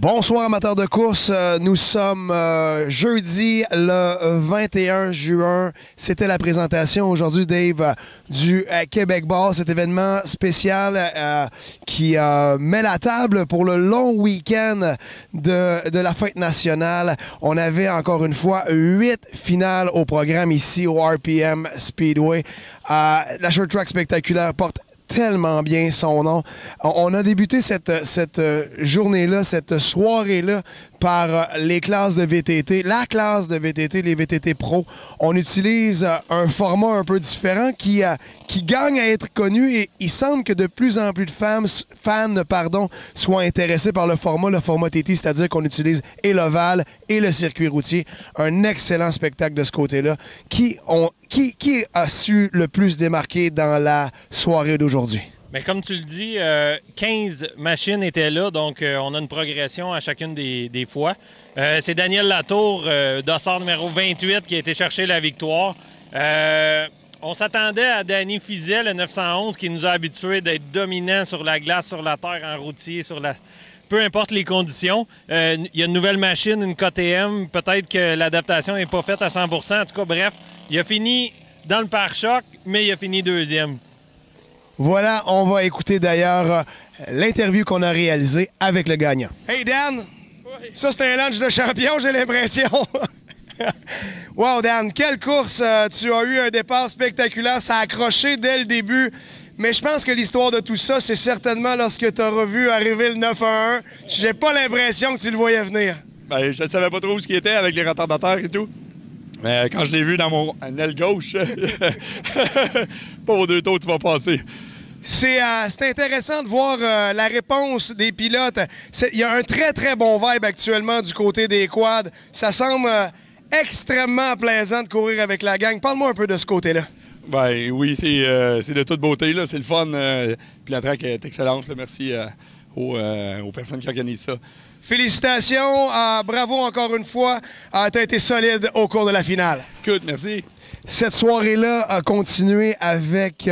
Bonsoir amateurs de course, nous sommes jeudi le 21 juin. C'était la présentation aujourd'hui, Dave, du Québec Bar, cet événement spécial qui met la table pour le long week-end de la fête nationale. On avait encore une fois 8 finales au programme ici au RPM Speedway. La Short Track spectaculaire porte tellement bien son nom. On a débuté cette journée-là, cette soirée-là, par les classes de VTT. La classe de VTT, les VTT Pro. On utilise un format un peu différent qui gagne à être connu et il semble que de plus en plus de fans soient intéressés par le format TT, c'est-à-dire qu'on utilise et l'ovale et le circuit routier. Un excellent spectacle de ce côté-là. Qui a su le plus démarquer dans la soirée d'aujourd'hui? Bien, comme tu le dis, 15 machines étaient là, donc on a une progression à chacune des fois. C'est Daniel Latour, dossard numéro 28, qui a été chercher la victoire. On s'attendait à Danny Fizet, le 911, qui nous a habitués d'être dominants sur la glace, sur la terre, en routier, peu importe les conditions. Il y a une nouvelle machine, une KTM. Peut-être que l'adaptation n'est pas faite à 100 %. En tout cas, bref, il a fini dans le pare-choc, mais il a fini deuxième. Voilà, on va écouter d'ailleurs l'interview qu'on a réalisée avec le gagnant. Hey Dan, oui. Ça c'est un lunch de champion, j'ai l'impression. Wow Dan, quelle course! Tu as eu un départ spectaculaire, ça a accroché dès le début. Mais je pense que l'histoire de tout ça, c'est certainement lorsque tu as revu arriver le 911. J'ai pas l'impression que tu le voyais venir. Ben, je ne savais pas trop où ce qui était avec les retardataires et tout. Mais quand je l'ai vu dans mon aile gauche, pas aux deux tours, tu vas passer. C'est intéressant de voir la réponse des pilotes. Il y a un très, très bon vibe actuellement du côté des quads. Ça semble extrêmement plaisant de courir avec la gang. Parle-moi un peu de ce côté-là. Ben oui, c'est de toute beauté, là. C'est le fun. Puis la track est excellente. Là. Merci aux personnes qui organisent ça. Félicitations, bravo encore une fois. Tu as été solide au cours de la finale. Good, merci. Cette soirée-là a continué avec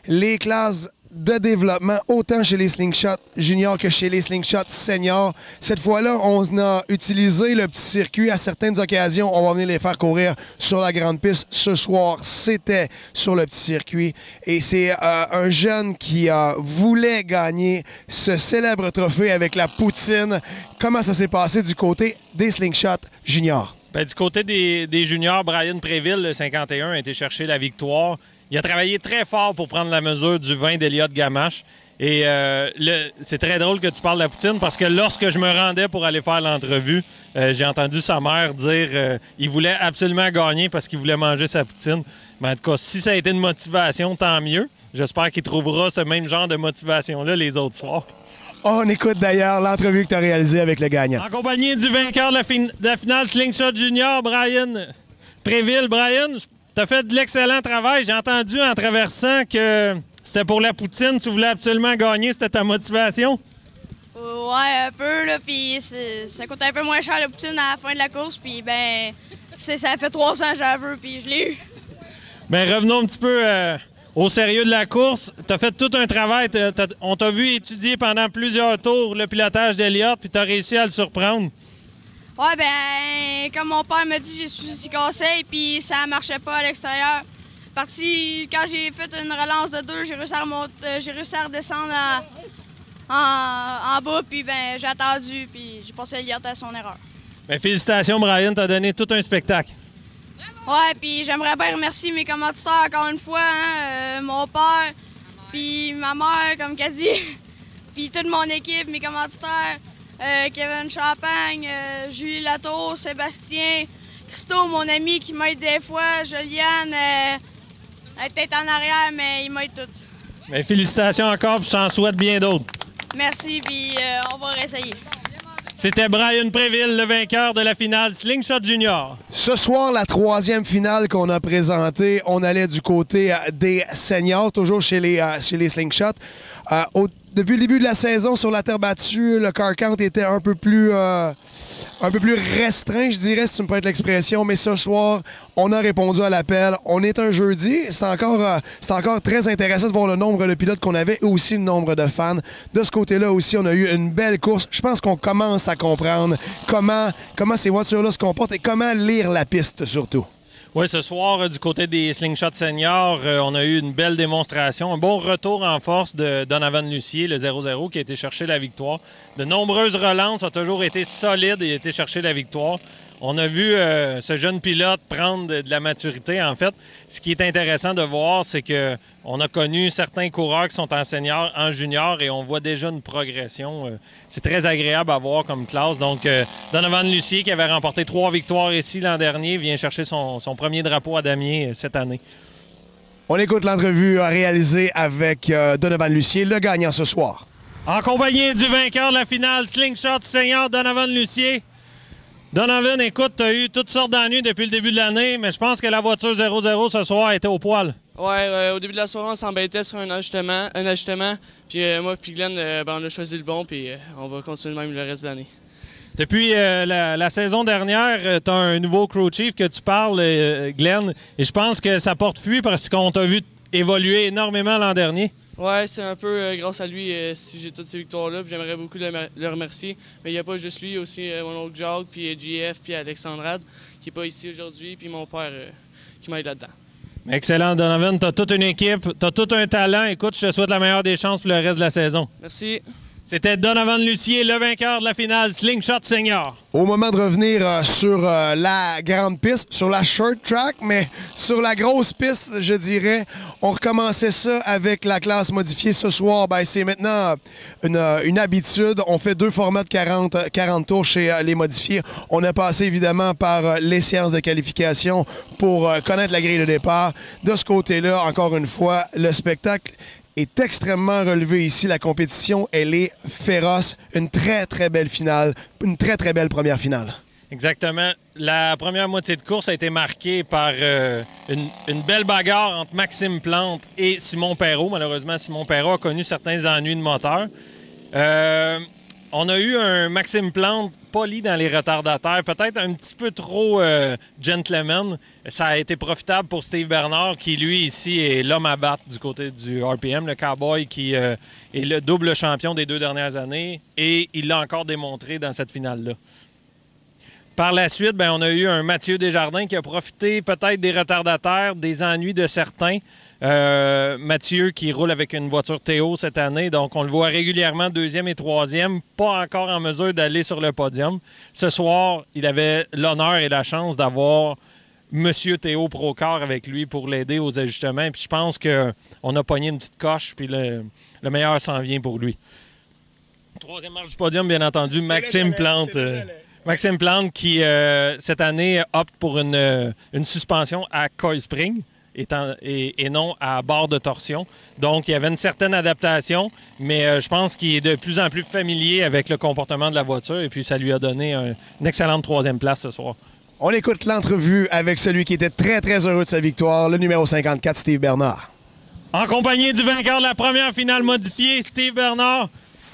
les classes de développement, autant chez les Slingshot juniors que chez les Slingshot seniors. Cette fois-là, on a utilisé le petit circuit à certaines occasions. On va venir les faire courir sur la grande piste. Ce soir, c'était sur le petit circuit. Et c'est un jeune qui voulait gagner ce célèbre trophée avec la poutine. Comment ça s'est passé du côté des Slingshot juniors? Bien, du côté des juniors, Brian Préville, le 51, a été chercher la victoire. Il a travaillé très fort pour prendre la mesure du vin d'Eliott Gamache. Et c'est très drôle que tu parles de la poutine parce que lorsque je me rendais pour aller faire l'entrevue, j'ai entendu sa mère dire qu'il voulait absolument gagner parce qu'il voulait manger sa poutine. Mais en tout cas, si ça a été une motivation, tant mieux. J'espère qu'il trouvera ce même genre de motivation-là les autres soirs. On écoute d'ailleurs l'entrevue que tu as réalisée avec le gagnant. En compagnie du vainqueur de la finale Slingshot Junior, Brian Préville. Brian, tu as fait de l'excellent travail. J'ai entendu en traversant que c'était pour la poutine. Tu voulais absolument gagner. C'était ta motivation? Ouais, un peu. Là, puis ça coûte un peu moins cher la poutine à la fin de la course. Puis ben, ça fait 3 ans que j'en veux, puis je l'ai eu. Bien, revenons un petit peu au sérieux de la course. Tu as fait tout un travail. On t'a vu étudier pendant plusieurs tours le pilotage d'Eliott, puis tu as réussi à le surprendre. Ouais, ben, comme mon père m'a dit, j'ai suivi ses conseils, puis ça marchait pas à l'extérieur. Quand j'ai fait une relance de 2, j'ai réussi à redescendre en bas, puis ben, j'ai attendu, puis j'ai passé Eliott à son erreur. Bien, félicitations, Brian. Tu as donné tout un spectacle. Ouais, puis j'aimerais bien remercier mes commanditaires encore une fois, hein, mon père, puis ma mère, comme qu'elle dit, puis toute mon équipe, mes commanditaires, Kevin Champagne, Julie Latour, Sébastien, Christo, mon ami qui m'aide des fois, Juliane, elle est peut-être en arrière, mais il m'aide toutes. Bien, félicitations encore, puis je t'en souhaite bien d'autres. Merci, puis on va réessayer. C'était Brian Préville, le vainqueur de la finale Slingshot Junior. Ce soir, la 3e finale qu'on a présentée, on allait du côté des seniors, toujours chez les Slingshot. depuis le début de la saison, sur la terre battue, le car count était un peu plus restreint, je dirais, si tu me prêtes l'expression. Mais ce soir, on a répondu à l'appel. On est un jeudi. C'est encore très intéressant de voir le nombre de pilotes qu'on avait et aussi le nombre de fans. De ce côté-là aussi, on a eu une belle course. Je pense qu'on commence à comprendre comment ces voitures-là se comportent et comment lire la piste, surtout. Oui, ce soir, du côté des Slingshot Seniors, on a eu une belle démonstration. Un bon retour en force de Donovan Lucier, le 0-0, qui a été chercher la victoire. De nombreuses relances, a toujours été solide et a été chercher la victoire. On a vu ce jeune pilote prendre de la maturité, en fait. Ce qui est intéressant de voir, c'est qu'on a connu certains coureurs qui sont en senior, en junior, et on voit déjà une progression. C'est très agréable à voir comme classe. Donc, Donovan Lucier, qui avait remporté 3 victoires ici l'an dernier, vient chercher son premier drapeau à damier cette année. On écoute l'entrevue réalisée avec Donovan Lucier, le gagnant ce soir. En compagnie du vainqueur de la finale Slingshot Senior, Donovan Lucier. Donovan, écoute, tu as eu toutes sortes d'ennuis depuis le début de l'année, mais je pense que la voiture 0-0 ce soir était au poil. Ouais, au début de la soirée, on s'embêtait sur un ajustement. Puis moi et Glenn, on a choisi le bon, puis on va continuer même le reste de l'année. Depuis la saison dernière, tu as un nouveau crew chief que tu parles, Glenn, et je pense que ça porte fruit parce qu'on t'a vu évoluer énormément l'an dernier. Ouais, c'est un peu grâce à lui si j'ai toutes ces victoires-là. J'aimerais beaucoup le remercier. Mais il n'y a pas juste lui, il y a aussi mon oncle Jacques, puis JF, puis Alexandrade, qui n'est pas ici aujourd'hui, puis mon père qui m'aide là-dedans. Excellent, Donovan. Tu as toute une équipe, tu as tout un talent. Écoute, je te souhaite la meilleure des chances pour le reste de la saison. Merci. C'était Donovan Lucier, le vainqueur de la finale Slingshot Senior. Au moment de revenir sur la grande piste, sur la short track, mais sur la grosse piste, je dirais, on recommençait ça avec la classe modifiée ce soir. Ben, c'est maintenant une habitude. On fait 2 formats de 40 tours chez les modifiés. On a passé évidemment par les séances de qualification pour connaître la grille de départ. De ce côté-là, encore une fois, le spectacle est extrêmement relevé ici. La compétition, elle est féroce. Une très, très belle finale. Une très, très belle première finale. Exactement. La première moitié de course a été marquée par une belle bagarre entre Maxime Plante et Simon Perrault. Malheureusement, Simon Perrault a connu certains ennuis de moteur. On a eu un Maxime Plante poli dans les retardataires, peut-être un petit peu trop gentleman. Ça a été profitable pour Steve Bernard, qui, lui, ici, est l'homme à battre du côté du RPM, le cowboy qui est le double champion des 2 dernières années, et il l'a encore démontré dans cette finale-là. Par la suite, on a eu un Mathieu Desjardins qui a profité peut-être des retardataires, des ennuis de certains. Mathieu qui roule avec une voiture Théo cette année, donc on le voit régulièrement 2e et 3e, pas encore en mesure d'aller sur le podium. Ce soir, il avait l'honneur et la chance d'avoir Monsieur Théo Procar avec lui pour l'aider aux ajustements. Puis je pense qu'on a pogné une petite coche, puis le meilleur s'en vient pour lui. 3e marche du podium, bien entendu, Maxime Plante. Maxime Plante qui, cette année, opte pour une suspension à coil spring et non à barre de torsion. Donc, il y avait une certaine adaptation, mais je pense qu'il est de plus en plus familier avec le comportement de la voiture et puis ça lui a donné une excellente 3e place ce soir. On écoute l'entrevue avec celui qui était très, très heureux de sa victoire, le numéro 54, Steve Bernard. En compagnie du vainqueur de la première finale modifiée, Steve Bernard.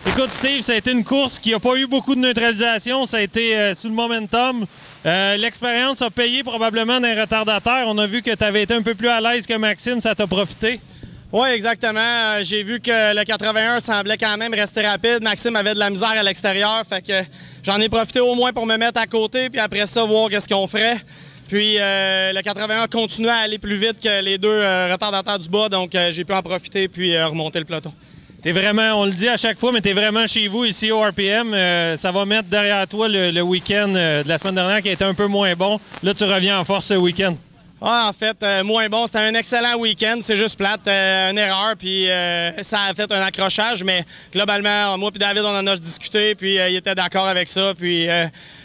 Écoute, Steve, ça a été une course qui n'a pas eu beaucoup de neutralisation. Ça a été sous le momentum. L'expérience a payé probablement d'un retardateur. On a vu que tu avais été un peu plus à l'aise que Maxime. Ça t'a profité? Oui, exactement. J'ai vu que le 81 semblait quand même rester rapide. Maxime avait de la misère à l'extérieur. Fait que j'en ai profité au moins pour me mettre à côté. Puis après ça, voir qu'est-ce qu'on ferait. Puis le 81 continuait à aller plus vite que les 2 retardateurs du bas. Donc j'ai pu en profiter puis remonter le peloton. T'es vraiment, on le dit à chaque fois, mais t'es vraiment chez vous ici au RPM. Ça va mettre derrière toi le week-end de la semaine dernière qui a été un peu moins bon. Là, tu reviens en force ce week-end. Ah, en fait, moins bon. C'était un excellent week-end. C'est juste plate, une erreur, puis ça a fait un accrochage. Mais globalement, moi et David, on en a discuté, puis il était d'accord avec ça. Puis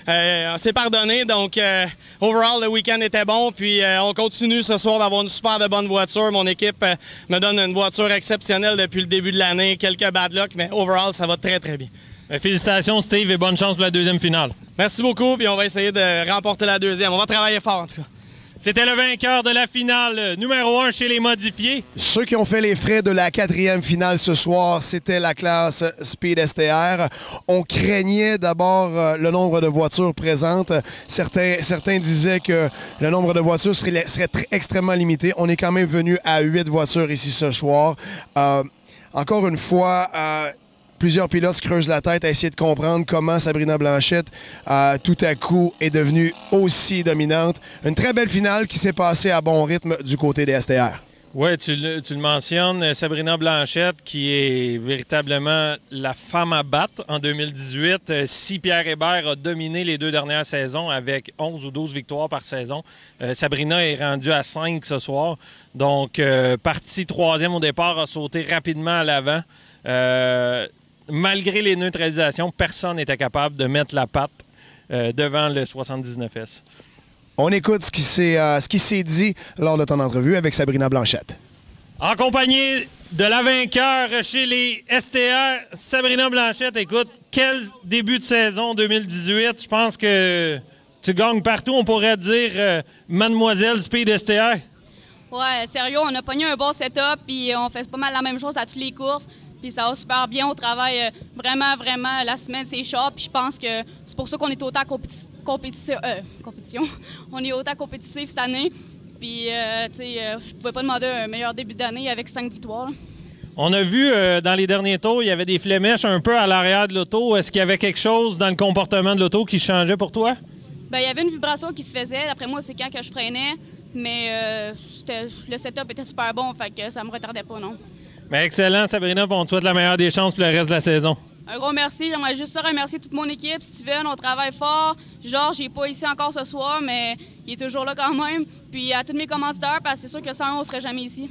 on s'est pardonné. Donc, overall, le week-end était bon. Puis on continue ce soir d'avoir une super de bonne voiture. Mon équipe me donne une voiture exceptionnelle depuis le début de l'année. Quelques bad luck, mais overall, ça va très, très bien. Félicitations, Steve, et bonne chance pour la 2e finale. Merci beaucoup, puis on va essayer de remporter la 2e. On va travailler fort, en tout cas. C'était le vainqueur de la finale numéro 1 chez les modifiés. Ceux qui ont fait les frais de la 4e finale ce soir, c'était la classe Speed STR. On craignait d'abord le nombre de voitures présentes. Certains disaient que le nombre de voitures serait extrêmement limité. On est quand même venu à 8 voitures ici ce soir. Encore une fois, plusieurs pilotes se creusent la tête à essayer de comprendre comment Sabrina Blanchette, tout à coup, est devenue aussi dominante. Une très belle finale qui s'est passée à bon rythme du côté des STR. Oui, tu le mentionnes, Sabrina Blanchette, qui est véritablement la femme à battre en 2018. Si Pierre Hébert a dominé les 2 dernières saisons avec 11 ou 12 victoires par saison, Sabrina est rendue à 5 ce soir. Donc, partie 3e au départ, a sauté rapidement à l'avant. Malgré les neutralisations, personne n'était capable de mettre la patte devant le 79S. On écoute ce qui s'est dit lors de ton entrevue avec Sabrina Blanchette. En compagnie de la vainqueur chez les STR, Sabrina Blanchette, écoute, quel début de saison 2018. Je pense que tu gagnes partout, on pourrait dire Mademoiselle Speed STR. Ouais, sérieux, on a pogné un bon setup, puis on fait pas mal la même chose à toutes les courses. Puis ça va super bien, on travaille vraiment la semaine, c'est sharp. Puis je pense que c'est pour ça qu'on est autant compétition. On est autant compétitif cette année. Puis, tu sais, je pouvais pas demander un meilleur début d'année avec 5 victoires. On a vu dans les derniers tours, il y avait des flémèches un peu à l'arrière de l'auto. Est-ce qu'il y avait quelque chose dans le comportement de l'auto qui changeait pour toi? Bien, il y avait une vibration qui se faisait. D'après moi, c'est quand que je freinais. Mais le setup était super bon, fait que ça me retardait pas, non. Mais excellent, Sabrina, on te souhaite la meilleure des chances pour le reste de la saison. Un gros merci. J'aimerais juste remercier toute mon équipe. Steven, on travaille fort. Georges, il n'est pas ici encore ce soir, mais il est toujours là quand même. Puis à tous mes commanditaires, parce que c'est sûr que sans eux, on ne serait jamais ici.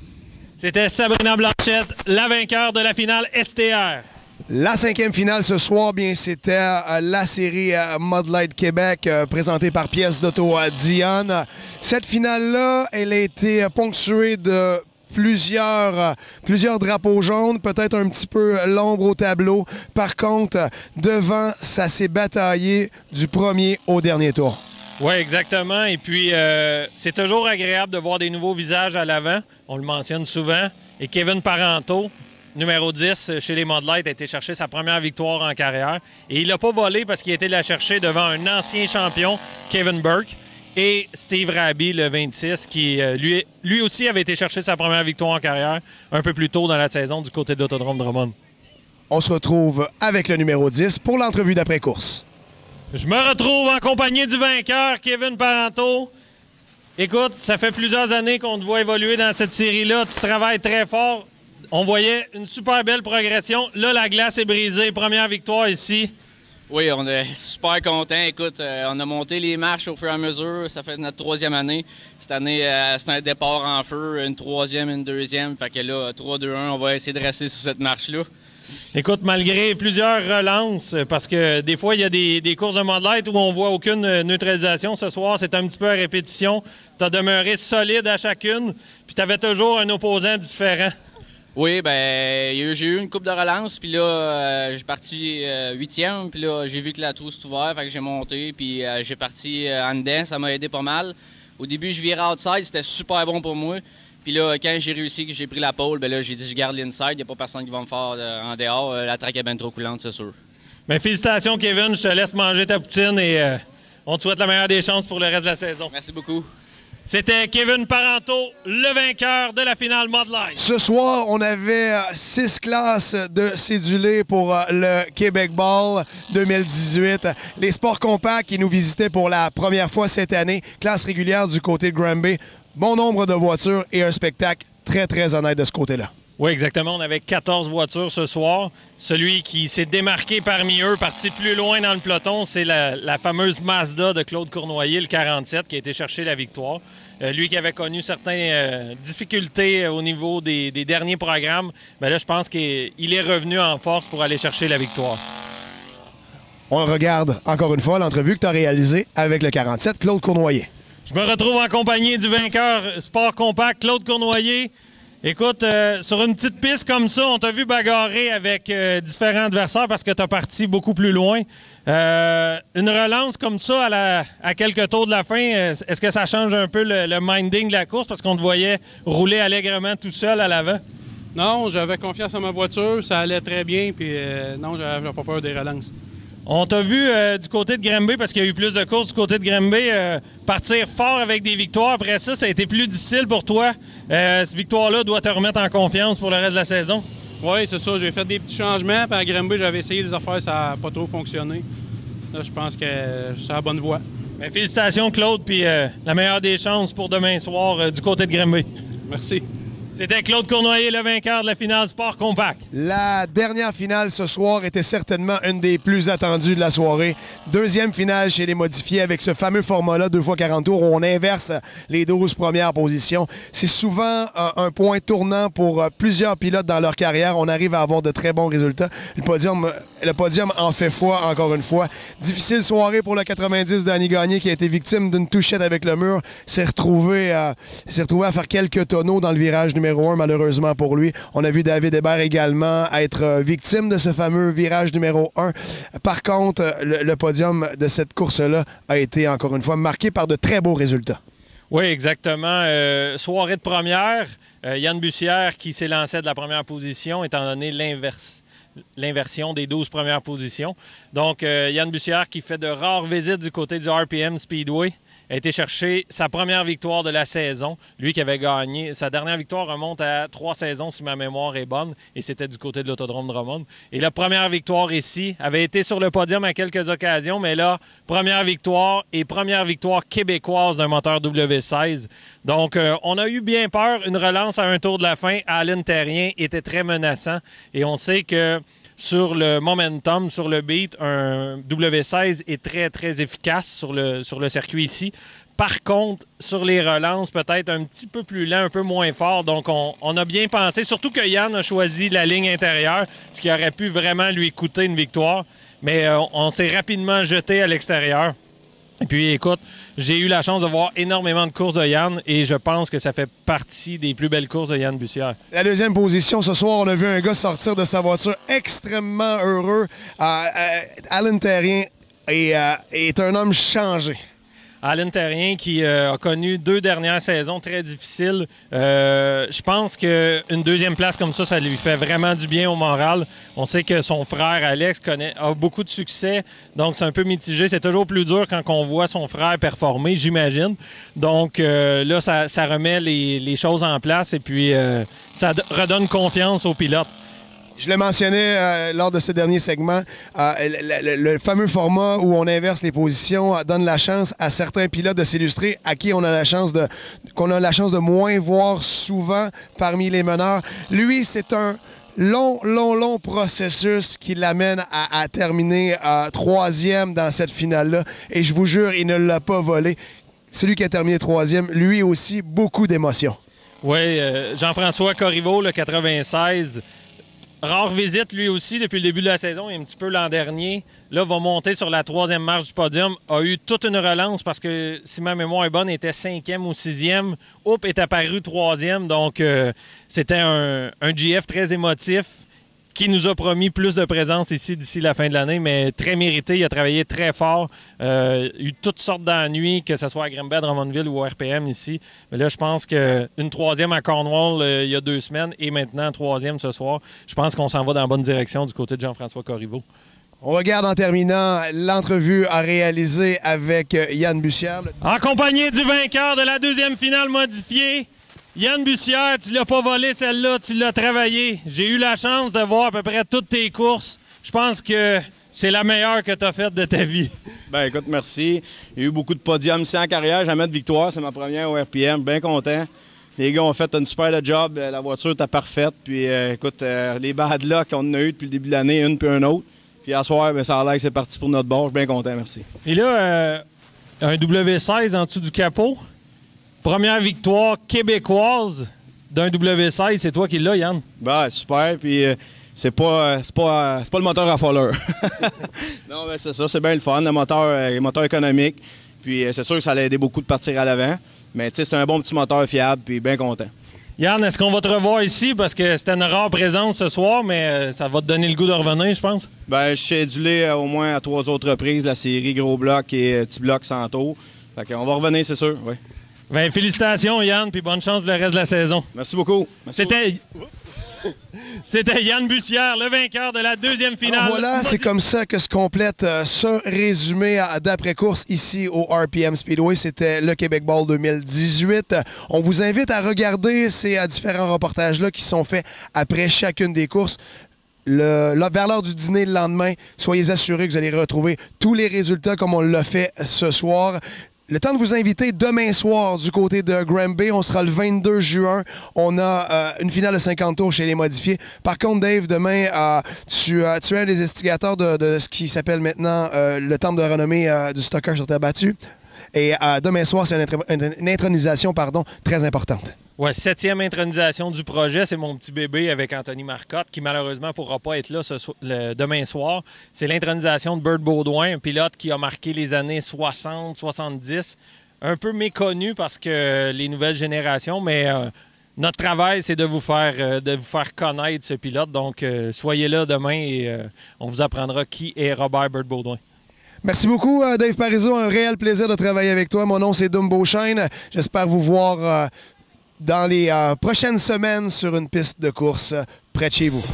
C'était Sabrina Blanchette, la vainqueur de la finale STR. La 5e finale ce soir, bien, c'était la série Mud Light Québec présentée par Pièces d'Auto Dionne. Cette finale-là, elle a été ponctuée de plusieurs drapeaux jaunes, peut-être un petit peu l'ombre au tableau. Par contre, devant, ça s'est bataillé du premier au dernier tour. Oui, exactement. Et puis, c'est toujours agréable de voir des nouveaux visages à l'avant. On le mentionne souvent. Et Kevin Parenteau, numéro 10 chez les Mud Light, a été chercher sa première victoire en carrière. Et il n'a pas volé parce qu'il a été la chercher devant un ancien champion, Kevin Burke. Et Steve Raby, le 26, qui lui aussi avait été chercher sa première victoire en carrière un peu plus tôt dans la saison du côté de l'Autodrome Drummond. On se retrouve avec le numéro 10 pour l'entrevue d'après-course. Je me retrouve en compagnie du vainqueur, Kevin Parenteau. Écoute, ça fait plusieurs années qu'on te voit évoluer dans cette série-là. Tu travailles très fort. On voyait une super belle progression. Là, la glace est brisée. Première victoire ici. Oui, on est super contents. Écoute, on a monté les marches au fur et à mesure. Ça fait notre 3e année. Cette année, c'est un départ en feu, une 3e, une 2e. Fait que là, 3-2-1, on va essayer de rester sur cette marche-là. Écoute, malgré plusieurs relances, parce que des fois, il y a des courses de Mud Light où on voit aucune neutralisation. Ce soir, c'est un petit peu à répétition. Tu as demeuré solide à chacune, puis tu avais toujours un opposant différent. Oui, bien, j'ai eu une coupe de relance, puis là, j'ai parti 8e, puis là, j'ai vu que la trousse s'est ouverte, fait que j'ai monté, puis j'ai parti en dedans, ça m'a aidé pas mal. Au début, je virais outside, c'était super bon pour moi. Puis là, quand j'ai réussi, que j'ai pris la pole, bien là, j'ai dit je garde l'inside, il n'y a pas personne qui va me faire en dehors. La track est bien trop coulante, c'est sûr. Bien, félicitations, Kevin, je te laisse manger ta poutine et on te souhaite la meilleure des chances pour le reste de la saison. Merci beaucoup. C'était Kevin Parenteau, le vainqueur de la finale Mud Light. Ce soir, on avait 6 classes de cédulés pour le Québec Ball 2018. Les sports compacts qui nous visitaient pour la première fois cette année. Classe régulière du côté de Granby. Bon nombre de voitures et un spectacle très, très honnête de ce côté-là. Oui, exactement. On avait 14 voitures ce soir. Celui qui s'est démarqué parmi eux, parti plus loin dans le peloton, c'est la fameuse Mazda de Claude Cournoyer, le 47, qui a été chercher la victoire. Lui qui avait connu certaines difficultés au niveau des derniers programmes, bien là, je pense qu'il est revenu en force pour aller chercher la victoire. On regarde encore une fois l'entrevue que tu as réalisée avec le 47, Claude Cournoyer. Je me retrouve en compagnie du vainqueur Sport Compact, Claude Cournoyer. Écoute, sur une petite piste comme ça, on t'a vu bagarrer avec différents adversaires parce que tu as parti beaucoup plus loin. Une relance comme ça à quelques tours de la fin, est-ce que ça change un peu le minding de la course parce qu'on te voyait rouler allègrement tout seul à l'avant? Non, j'avais confiance en ma voiture, ça allait très bien, puis non, j'avais pas peur des relances. On t'a vu du côté de Granby, parce qu'il y a eu plus de courses du côté de Granby, partir fort avec des victoires. Après ça a été plus difficile pour toi. Cette victoire-là doit te remettre en confiance pour le reste de la saison. Oui, c'est ça. J'ai fait des petits changements. Puis à Granby, j'avais essayé des affaires, ça n'a pas trop fonctionné. Là, je pense que c'est à la bonne voie. Bien, félicitations, Claude, puis la meilleure des chances pour demain soir du côté de Granby. Merci. C'était Claude Cournoyer, le vainqueur de la finale Sport Compact. La dernière finale ce soir était certainement une des plus attendues de la soirée. Deuxième finale chez les modifiés avec ce fameux format-là, 2 x 40 tours, où on inverse les 12 premières positions. C'est souvent un point tournant pour plusieurs pilotes dans leur carrière. On arrive à avoir de très bons résultats. Le podium en fait foi, encore une fois. Difficile soirée pour le 90 Danny Gagné qui a été victime d'une touchette avec le mur. S'est retrouvé à faire quelques tonneaux dans le virage numéro 1, malheureusement pour lui. On a vu David Hébert également être victime de ce fameux virage numéro 1. Par contre, le podium de cette course-là a été, encore une fois, marqué par de très beaux résultats. Oui, exactement. Soirée de première. Yann Bussière qui s'est lancé de la première position, étant donné l'inversion des 12 premières positions. Donc, Yann Bussière qui fait de rares visites du côté du RPM Speedway a été chercher sa première victoire de la saison. Lui qui avait gagné. Sa dernière victoire remonte à 3 saisons, si ma mémoire est bonne, et c'était du côté de l'Autodrome de Drummond. Et la première victoire ici avait été sur le podium à quelques occasions, mais là, première victoire québécoise d'un moteur W16. Donc, on a eu bien peur. Une relance à un tour de la fin. Alan Terrien était très menaçant. Et on sait que sur le momentum, sur le beat, un W16 est très, très efficace sur le circuit ici. Par contre, sur les relances, peut-être un petit peu plus lent, un peu moins fort. Donc, on a bien pensé, surtout que Yann a choisi la ligne intérieure, ce qui aurait pu vraiment lui coûter une victoire. Mais on s'est rapidement jeté à l'extérieur. Et puis, écoute, j'ai eu la chance de voir énormément de courses de Yann et je pense que ça fait partie des plus belles courses de Yann Bussière. La deuxième position, ce soir, on a vu un gars sortir de sa voiture extrêmement heureux. Alan Terrien est un homme changé. Alan Terrien qui a connu 2 dernières saisons très difficiles. Je pense qu'une deuxième place comme ça lui fait vraiment du bien au moral. On sait que son frère Alex a beaucoup de succès, donc c'est un peu mitigé. C'est toujours plus dur quand on voit son frère performer, j'imagine. Donc là, ça remet les choses en place et puis ça redonne confiance aux pilotes. Je l'ai mentionné lors de ce dernier segment, le fameux format où on inverse les positions donne la chance à certains pilotes de s'illustrer, à qui qu'on a la chance de moins voir souvent parmi les meneurs. Lui, c'est un long processus qui l'amène à terminer 3e dans cette finale-là. Et je vous jure, il ne l'a pas volé. Celui qui a terminé 3e, lui aussi, beaucoup d'émotions. Oui, Jean-François Corriveau, le 96. Rare visite, lui aussi, depuis le début de la saison, et un petit peu l'an dernier. Là, va monter sur la 3e marche du podium. A eu toute une relance parce que, si ma mémoire est bonne, était 5e ou 6e. Oups, est apparu 3e. Donc, c'était un GF très émotif qui nous a promis plus de présence ici d'ici la fin de l'année, mais très mérité. Il a travaillé très fort. Il a eu toutes sortes d'ennuis, que ce soit à Granby, à Drummondville ou au RPM ici. Mais là, je pense qu'une 3e à Cornwall il y a 2 semaines et maintenant 3e ce soir, je pense qu'on s'en va dans la bonne direction du côté de Jean-François Corriveau. On regarde en terminant l'entrevue à réaliser avec Yann Bussière. En compagnie du vainqueur de la 2e finale modifiée, Yann Bussière, tu l'as pas volé celle-là, tu l'as travaillé. J'ai eu la chance de voir à peu près toutes tes courses. Je pense que c'est la meilleure que tu as faite de ta vie. Ben écoute, merci. Il y a eu beaucoup de podiums ici en carrière, jamais de victoire. C'est ma première au RPM, bien content. Les gars ont fait un super job, la voiture était parfaite. Puis écoute, les bad luck qu'on a eu depuis le début de l'année, une puis une autre. Puis à soir, ben, ça a l'air que c'est parti pour notre bord. Je suis bien content, merci. Et là, un W16 en dessous du capot. Première victoire québécoise d'un W16, c'est toi qui l'as, Yann? Ben, super. Puis c'est pas le moteur à Fowler. Non, ben c'est ça, c'est bien le fun, le moteur économique. Puis c'est sûr que ça allait aider beaucoup de partir à l'avant. Mais tu sais, c'est un bon petit moteur fiable, puis bien content. Yann, est-ce qu'on va te revoir ici? Parce que c'était une rare présence ce soir, mais ça va te donner le goût de revenir, je pense. Ben, je suis cédulé au moins à 3 autres reprises, la série Gros Bloc et Petit Bloc sans tour. Fait qu'on va revenir, c'est sûr, oui. Ben, félicitations, Yann, puis bonne chance pour le reste de la saison. Merci beaucoup. C'était Yann Bussière, le vainqueur de la deuxième finale. Alors voilà, c'est comme ça que se complète ce résumé d'après-course ici au RPM Speedway. C'était le Québec Ball 2018. On vous invite à regarder ces différents reportages-là qui sont faits après chacune des courses. Vers l'heure du dîner le lendemain, soyez assurés que vous allez retrouver tous les résultats comme on l'a fait ce soir. Le temps de vous inviter demain soir du côté de Granby. On sera le 22 juin. On a une finale de 50 tours chez les modifiés. Par contre, Dave, demain, tu es un des instigateurs de ce qui s'appelle maintenant le temple de renommée du stocker sur terre battue. Et demain soir, c'est une intronisation très importante. Ouais, 7e intronisation du projet. C'est mon petit bébé avec Anthony Marcotte, qui malheureusement ne pourra pas être là demain soir. C'est l'intronisation de Bert Baudouin, un pilote qui a marqué les années 60-70. Un peu méconnu parce que les nouvelles générations, mais notre travail, c'est de vous faire connaître ce pilote. Donc, soyez là demain et on vous apprendra qui est Robert Bert Baudouin. Merci beaucoup, Dave Parizeau. Un réel plaisir de travailler avec toi. Mon nom, c'est Dom Beauchesne. J'espère vous voir dans les prochaines semaines sur une piste de course près de chez vous.